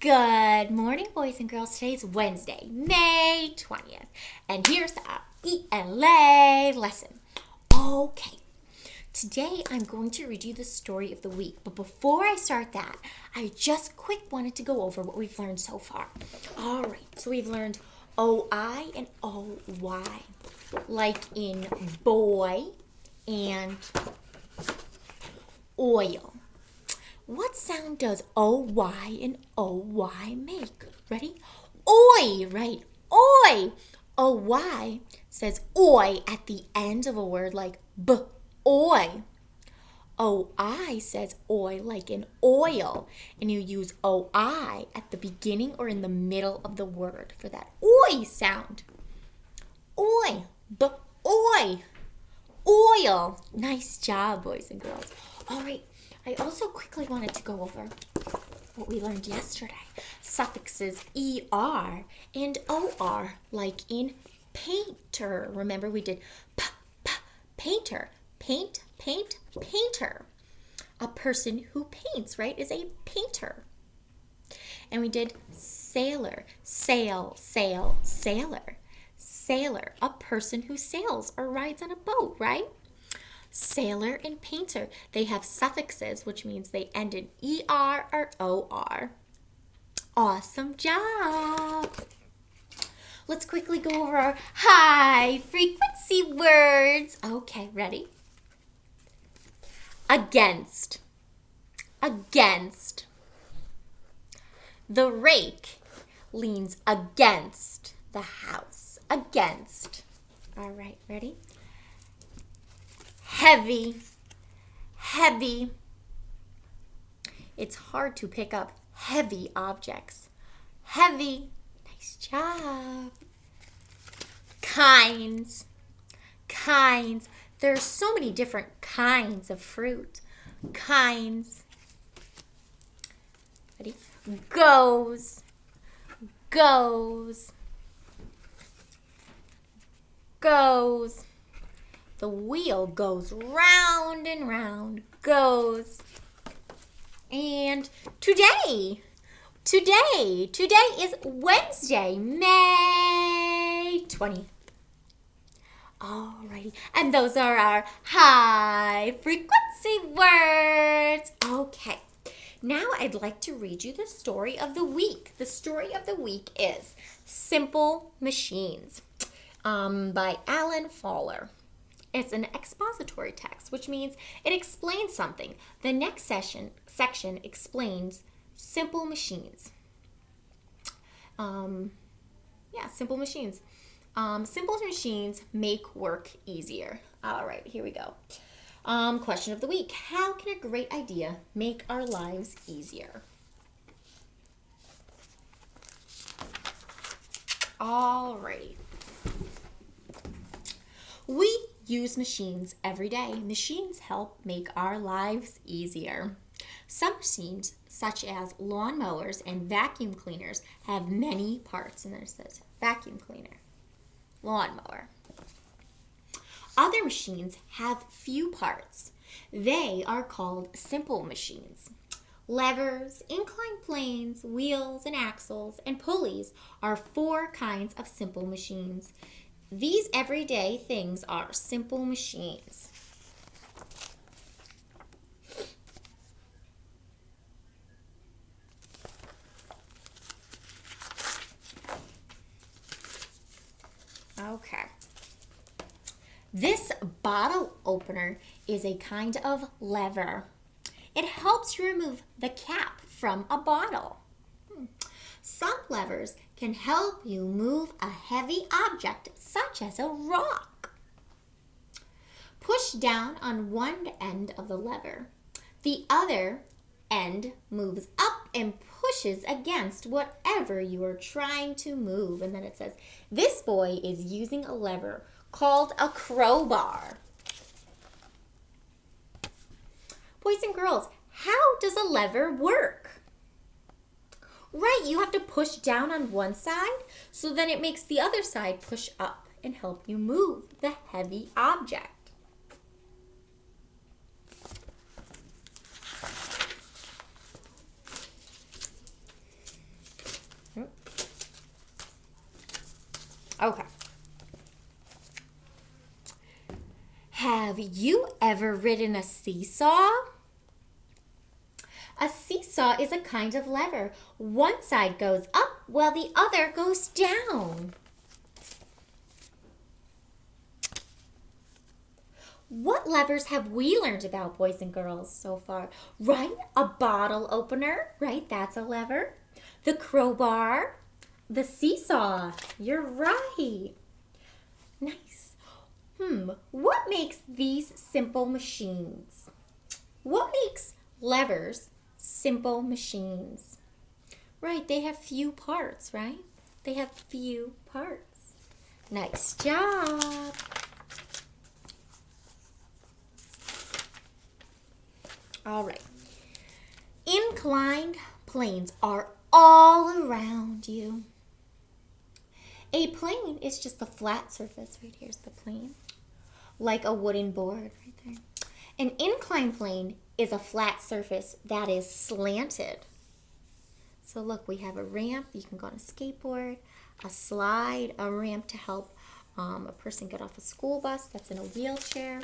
Good morning, boys and girls. Today's Wednesday, May 20th, and here's our ELA lesson. Okay, today I'm going to read you the story of the week, but before I start that, I just wanted to go over what we've learned so far. All right, so we've learned OI and OY, like in boy and oil. What sound does O-Y and O-Y make? Ready? Oi, right? Oi. O-Y says oi at the end of a word like oi. O-I says oi like in oil. And you use O-I at the beginning or in the middle of the word for that oi sound. Oi, oi. Oil. Nice job, boys and girls. All right. I also quickly wanted to go over what we learned yesterday. Suffixes ER and OR, like in painter. Remember we did painter. Paint, painter. A person who paints, right, is a painter. And we did sailor. Sailor. Sailor, a person who sails or rides on a boat, right? Sailor and painter, they have suffixes, which means they end in ER or OR. Awesome job! Let's quickly go over our high frequency words. Okay, ready? Against. Against. The rake leans against the house. Against. All right, ready? Heavy. It's hard to pick up heavy objects. Heavy. Nice job. Kinds. There's so many different kinds of fruit. Kinds. Ready? Goes. The wheel goes round and round, goes. And today is Wednesday, May 20th. Alrighty, and those are our high frequency words. Okay, now I'd like to read you the story of the week. The story of the week is Simple Machines by Alan Fowler. It's an expository text, which means it explains something. The next section explains simple machines. Simple machines. Simple machines make work easier. All right, here we go. Question of the week. How can a great idea make our lives easier? All right. We use machines every day. Machines help make our lives easier. Some machines, such as lawn mowers and vacuum cleaners, have many parts. And there says vacuum cleaner, lawn mower. Other machines have few parts. They are called simple machines. Levers, inclined planes, wheels and axles, and pulleys are 4 kinds of simple machines. These everyday things are simple machines. Okay. This bottle opener is a kind of lever. It helps you remove the cap from a bottle. Some levers can help you move a heavy object, such as a rock. Push down on one end of the lever. The other end moves up and pushes against whatever you are trying to move. And then it says, this boy is using a lever called a crowbar. Boys and girls, how does a lever work? Right, you have to push down on one side, so then it makes the other side push up and help you move the heavy object. Okay. Have you ever ridden a seesaw? A seesaw is a kind of lever. One side goes up while the other goes down. What levers have we learned about, boys and girls, so far? Right? A bottle opener, right? That's a lever. The crowbar, the seesaw. You're right. Nice. What makes these simple machines? What makes levers simple machines? Right, they have few parts, right? They have few parts. Nice job. All right. Inclined planes are all around you. A plane is just a flat surface. Right here's the plane. Like a wooden board right there. An inclined plane is a flat surface that is slanted. So look, we have a ramp. You can go on a skateboard, a slide, a ramp to help a person get off a school bus that's in a wheelchair.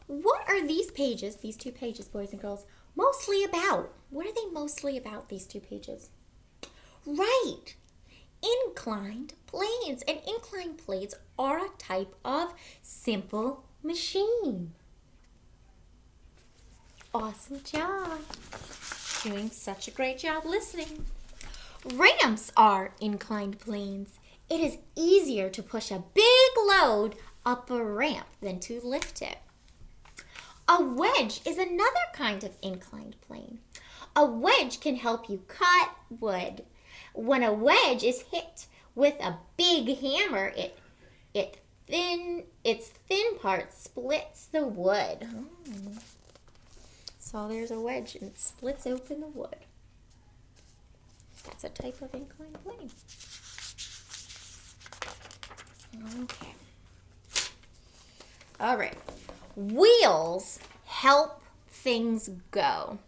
What are these pages, these two pages, boys and girls, mostly about? What are they mostly about, these two pages? Right, inclined planes. And inclined planes are a type of simple machine. Awesome job. Doing such a great job listening. Ramps are inclined planes. It is easier to push a big load up a ramp than to lift it. A wedge is another kind of inclined plane. A wedge can help you cut wood. When a wedge is hit with a big hammer, its thin part splits the wood. Oh. So there's a wedge and it splits open the wood. That's a type of inclined plane. Okay. All right. Wheels help things go.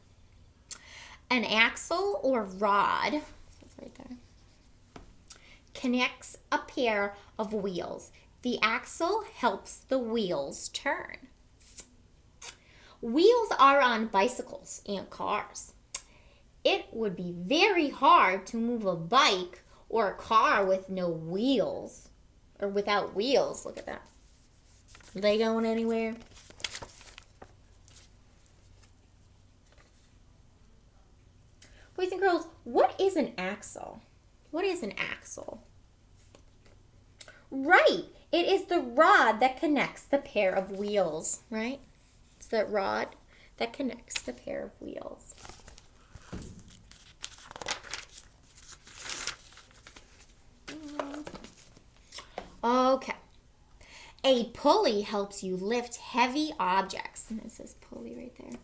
An axle or rod, that's right there, connects a pair of wheels. The axle helps the wheels turn. Wheels are on bicycles and cars. It would be very hard to move a bike or a car with no wheels, or without wheels. Look at that. Are they going anywhere? Boys and girls, what is an axle? What is an axle? Right, it is the rod that connects the pair of wheels, right? It's the rod that connects the pair of wheels. Okay. A pulley helps you lift heavy objects. And it says pulley right there.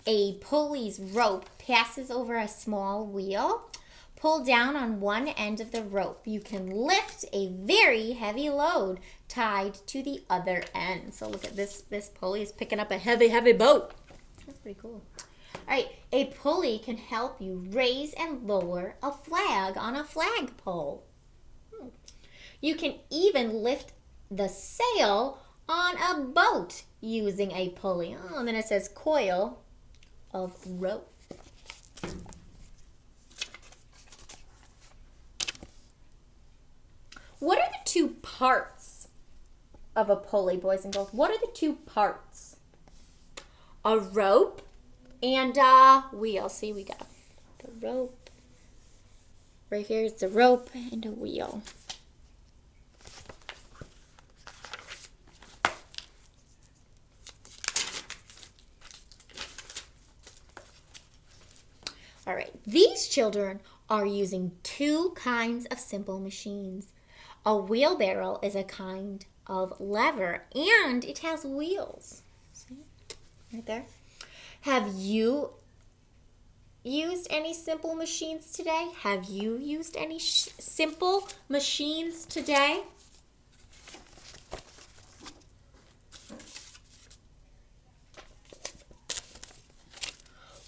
A pulley's rope passes over a small wheel. Pull down on one end of the rope. You can lift a very heavy load tied to the other end. So look at this. This pulley is picking up a heavy, heavy boat. That's pretty cool. All right. A pulley can help you raise and lower a flag on a flagpole. You can even lift the sail on a boat using a pulley. Oh, and then it says coil of rope. What are the two parts of a pulley, boys and girls? What are the two parts? A rope and a wheel. See, we got the rope. Right here is the rope and a wheel. All right, these children are using two kinds of simple machines. A wheelbarrow is a kind of lever, and it has wheels. See, right there. Have you used any simple machines today? Have you used any simple machines today?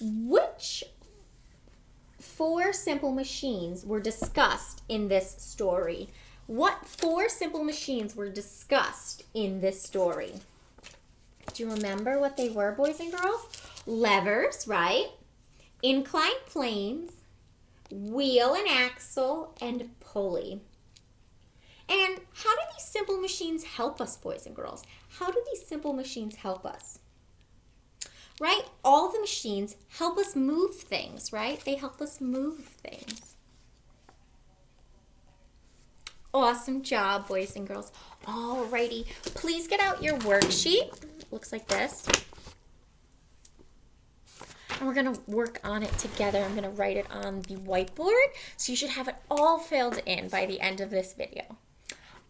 Which 4 simple machines were discussed in this story? What 4 simple machines were discussed in this story? Do you remember what they were, boys and girls? Levers, right? Inclined planes, wheel and axle, and pulley. And how do these simple machines help us, boys and girls? How do these simple machines help us? Right? All the machines help us move things, right? They help us move things. Awesome job, boys and girls. Alrighty, please get out your worksheet. Looks like this. And we're going to work on it together. I'm going to write it on the whiteboard. So you should have it all filled in by the end of this video.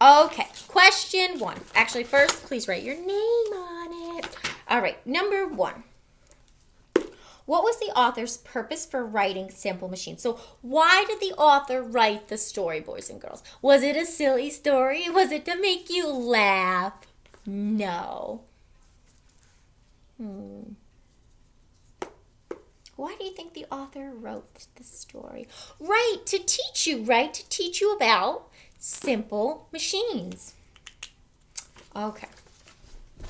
Okay, question 1. Actually, first, please write your name on it. All right, number 1. What was the author's purpose for writing Simple Machines? So why did the author write the story, boys and girls? Was it a silly story? Was it to make you laugh? No. Why do you think the author wrote the story? Right, to teach you, right? To teach you about simple machines. Okay.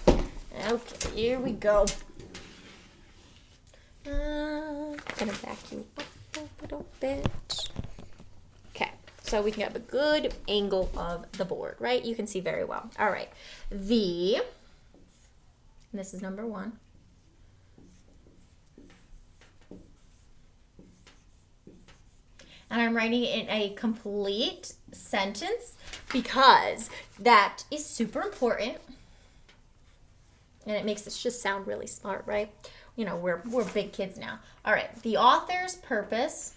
Okay, here we go. I'm gonna back you up a little bit. Okay, so we can have a good angle of the board, right? You can see very well. All right, and this is number 1. And I'm writing it in a complete sentence because that is super important. And it makes us just sound really smart, right? You know, we're big kids now. All right, the author's purpose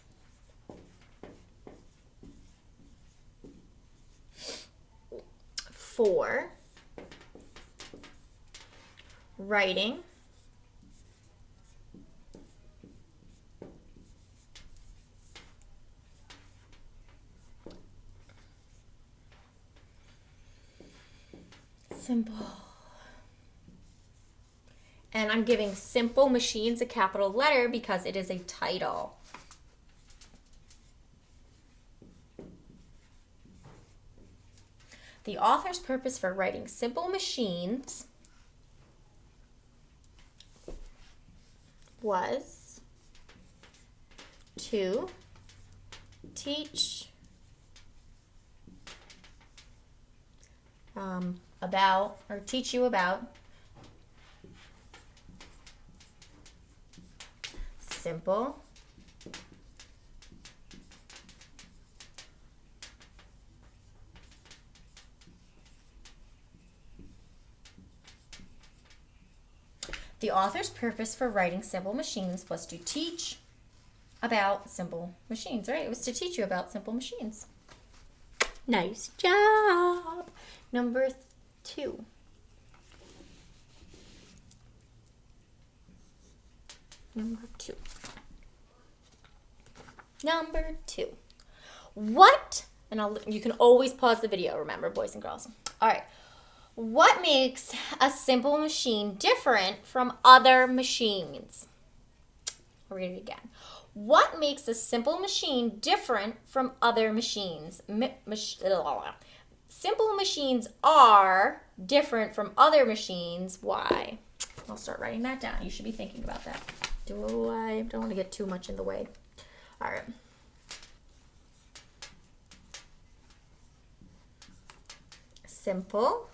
for writing simple. And I'm giving Simple Machines a capital letter because it is a title. The author's purpose for writing Simple Machines was to teach teach you about simple The author's purpose for writing Simple Machines was to teach about simple machines, right? It was to teach you about simple machines. Nice job. Number 2. Number two. What, and you can always pause the video, remember, boys and girls. All right. What makes a simple machine different from other machines? I'll read it again. What makes a simple machine different from other machines? Simple machines are different from other machines. Why? I'll start writing that down. You should be thinking about that. I don't want to get too much in the way. All right. Simple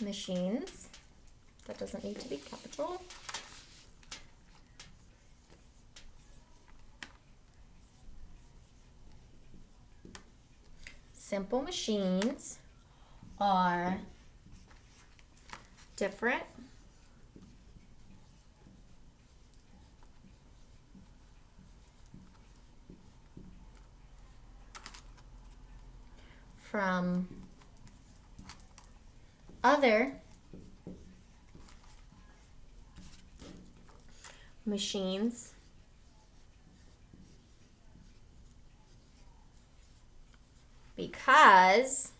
machines. That doesn't need to be capital. Simple machines are different from other machines because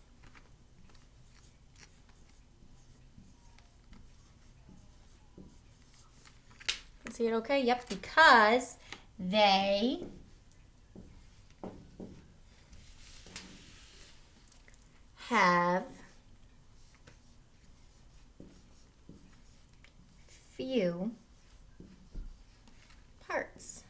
see it okay? Yep, because They have few parts.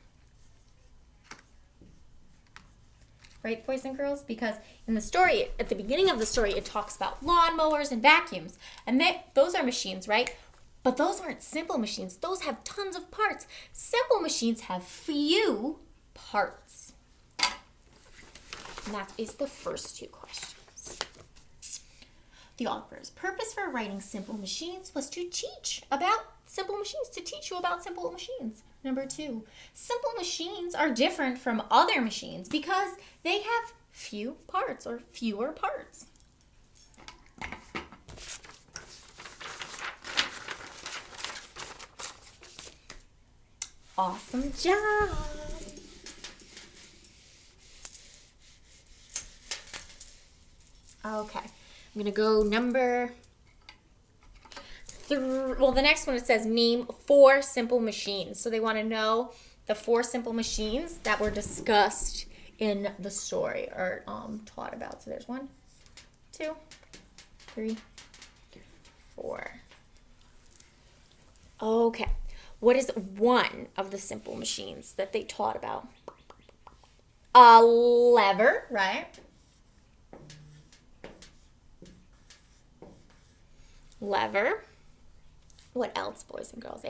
Right, boys and girls? Because in the story, at the beginning of the story, it talks about lawnmowers and vacuums. And those are machines, right? But those aren't simple machines. Those have tons of parts. Simple machines have few parts. And that is the first two questions. The author's purpose for writing Simple Machines was to teach about simple machines, to teach you about simple machines. Number 2, simple machines are different from other machines because they have few parts or fewer parts. Awesome job. Okay, I'm going to go number 3. Well, the next one, it says name 4 simple machines. So they want to know the 4 simple machines that were discussed in the story or taught about. So there's 1, 2, 3, 4. Okay, what is one of the simple machines that they taught about? A lever, right? Lever. What else, boys and girls?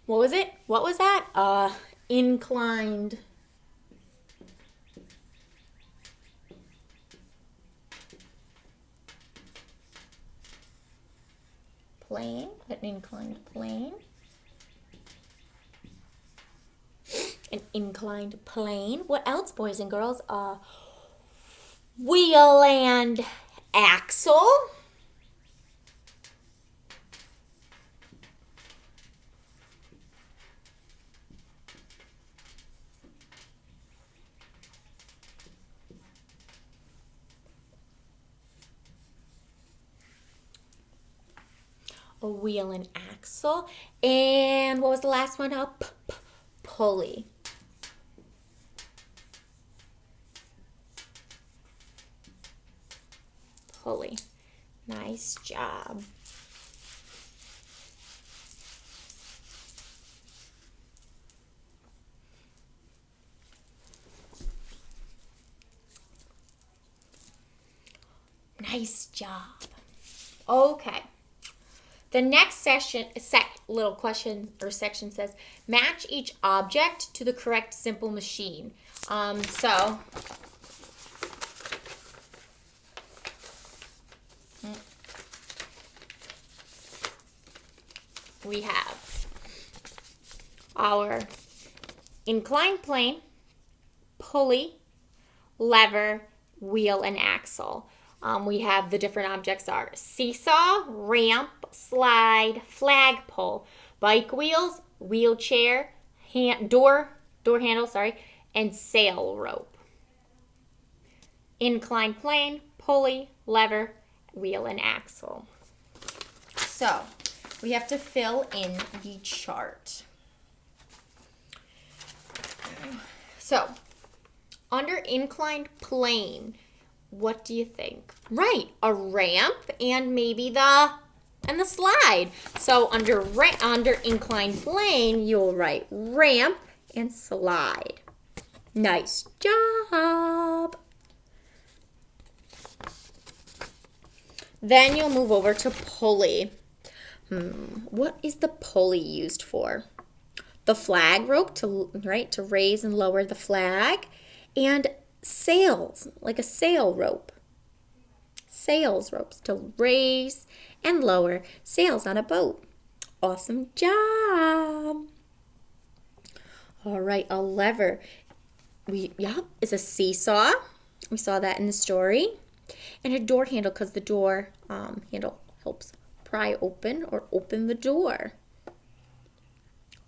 What was it? What was that? Inclined plane. An inclined plane. An inclined plane. What else, boys and girls? Wheel and axle. A wheel and axle. And what was the last one? A pulley. Pulley. Nice job. Nice job. Okay. The next little question or section says, match each object to the correct simple machine. So we have our inclined plane, pulley, lever, wheel, and axle. We have the different objects are seesaw, ramp, slide, flagpole, bike wheels, wheelchair, door handle, and sail rope. Inclined plane, pulley, lever, wheel, and axle. So we have to fill in the chart. So under inclined plane, what do you think? Right, a ramp and maybe the slide. So under inclined plane, you'll write ramp and slide. Nice job. Then you'll move over to pulley. What is the pulley used for? The flag rope to raise and lower the flag, and sails, like a sail rope. Sails ropes to raise and lower sails on a boat. Awesome job. All right, a lever. Is a seesaw. We saw that in the story. And a door handle, because the door handle helps pry open or open the door.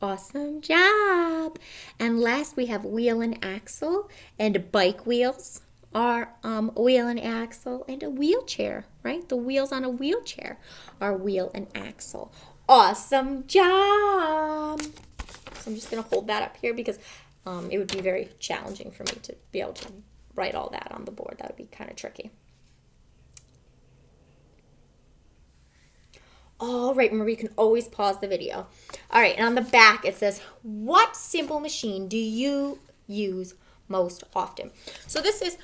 Awesome job. And last, we have wheel and axle, and bike wheels are wheel and axle, and a wheelchair, right? The wheels on a wheelchair are wheel and axle. Awesome job. So I'm just going to hold that up here because it would be very challenging for me to be able to write all that on the board. That would be kind of tricky. All right, remember you can always pause the video. All right, and on the back it says, what simple machine do you use most often? So this is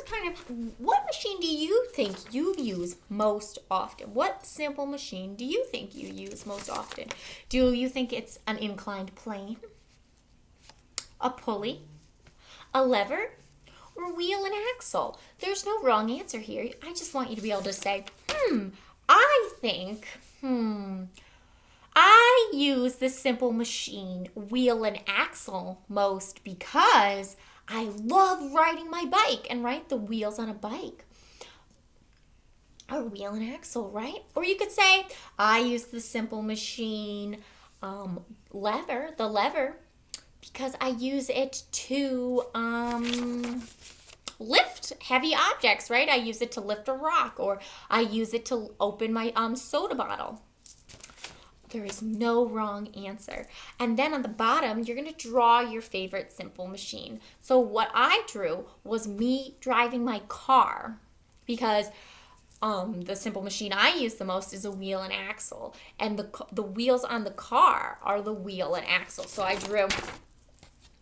kind of, what machine do you think you use most often? What simple machine do you think you use most often? Do you think it's an inclined plane, a pulley, a lever, or wheel and axle? There's no wrong answer here. I just want you to be able to say, I think, I use the simple machine wheel and axle most because I love riding my bike and the wheels on a bike are wheel and axle, right? Or you could say, I use the simple machine lever, because I use it to lift heavy objects, right? I use it to lift a rock, or I use it to open my soda bottle. There is no wrong answer. And then on the bottom, you're going to draw your favorite simple machine. So what I drew was me driving my car, because the simple machine I use the most is a wheel and axle, and the wheels on the car are the wheel and axle. So I drew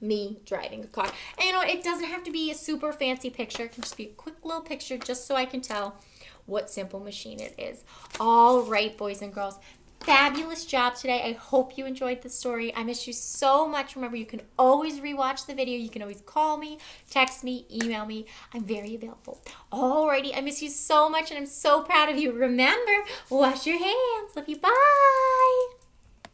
me driving a car. And you know, it doesn't have to be a super fancy picture. It can just be a quick little picture just so I can tell what simple machine it is. All right, boys and girls. Fabulous job today. I hope you enjoyed the story. I miss you so much. Remember, you can always rewatch the video. You can always call me, text me, email me. I'm very available. Alrighty, I miss you so much, and I'm so proud of you. Remember, wash your hands. Love you. Bye.